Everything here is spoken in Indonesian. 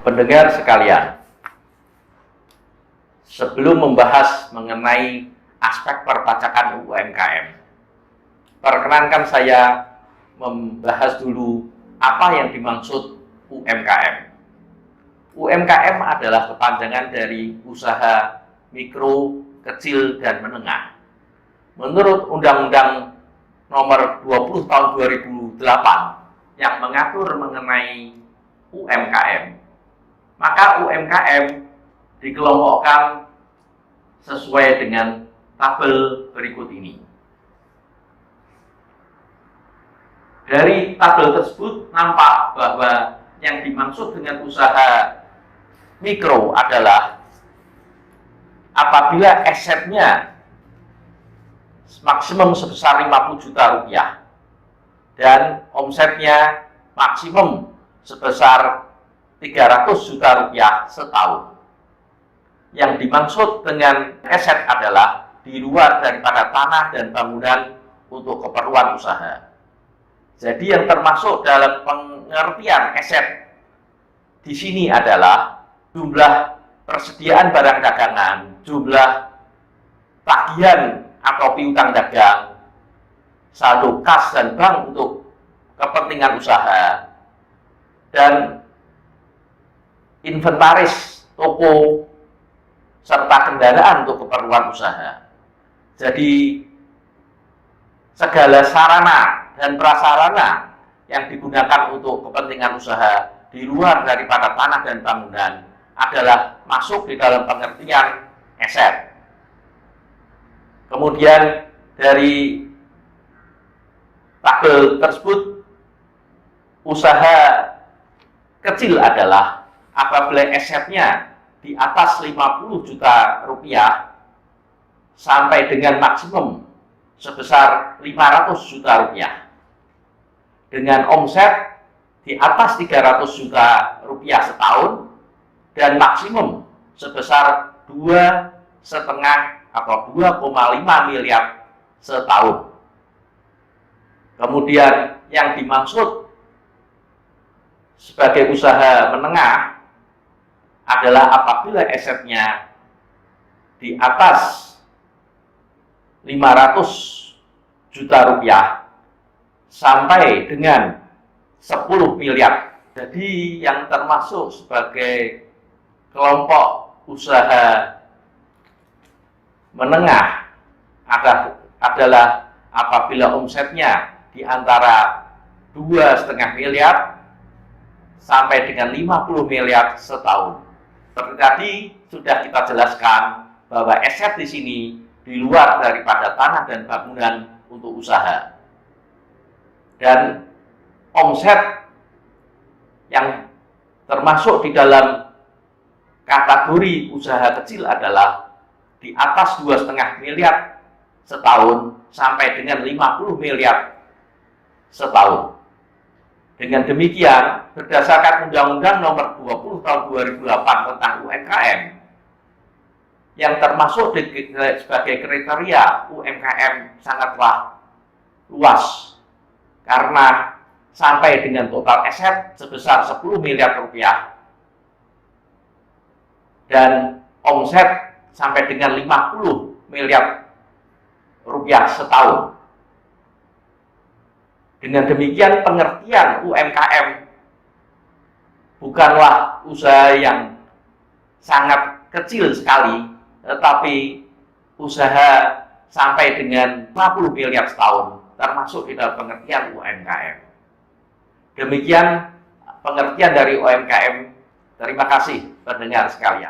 Pendengar sekalian, sebelum membahas mengenai aspek perpajakan UMKM, perkenankan saya membahas dulu apa yang dimaksud UMKM. UMKM adalah kepanjangan dari usaha mikro, kecil, dan menengah. Menurut Undang-Undang Nomor 20 Tahun 2008 yang mengatur mengenai UMKM, maka UMKM dikelompokkan sesuai dengan tabel berikut ini. Dari tabel tersebut nampak bahwa yang dimaksud dengan usaha mikro adalah apabila asetnya maksimum sebesar 50 juta rupiah dan omsetnya maksimum sebesar 300 juta rupiah setahun. Yang dimaksud dengan aset adalah di luar daripada tanah dan bangunan untuk keperluan usaha. Jadi yang termasuk dalam pengertian aset di sini adalah jumlah persediaan barang dagangan, jumlah tagihan atau piutang dagang, saldo kas dan bank untuk kepentingan usaha, dan inventaris toko serta kendaraan untuk keperluan usaha. Jadi segala sarana dan prasarana yang digunakan untuk kepentingan usaha di luar daripada tanah dan bangunan adalah masuk di dalam pengertian aset. Kemudian dari tabel tersebut, usaha kecil adalah apabila asetnya di atas 50 juta rupiah sampai dengan maksimum sebesar 500 juta rupiah dengan omset di atas 300 juta rupiah setahun dan maksimum sebesar 2,5 atau 2,5 miliar setahun. Kemudian yang dimaksud sebagai usaha menengah adalah apabila asetnya di atas 500 juta rupiah sampai dengan 10 miliar. Jadi yang termasuk sebagai kelompok usaha menengah adalah apabila omsetnya di antara 2,5 miliar sampai dengan 50 miliar setahun. Seperti tadi sudah kita jelaskan bahwa aset di sini di luar daripada tanah dan bangunan untuk usaha. Dan omset yang termasuk di dalam kategori usaha kecil adalah di atas 2,5 miliar setahun sampai dengan 50 miliar setahun. Dengan demikian, berdasarkan Undang-Undang Nomor 20 Tahun 2008 tentang UMKM, yang termasuk sebagai kriteria UMKM sangatlah luas, karena sampai dengan total aset sebesar 10 miliar rupiah dan omset sampai dengan 50 miliar rupiah setahun. Dengan demikian, pengertian UMKM bukanlah usaha yang sangat kecil sekali, tetapi usaha sampai dengan 50 miliar setahun, termasuk di dalam pengertian UMKM. Demikian pengertian dari UMKM. Terima kasih pendengar sekalian.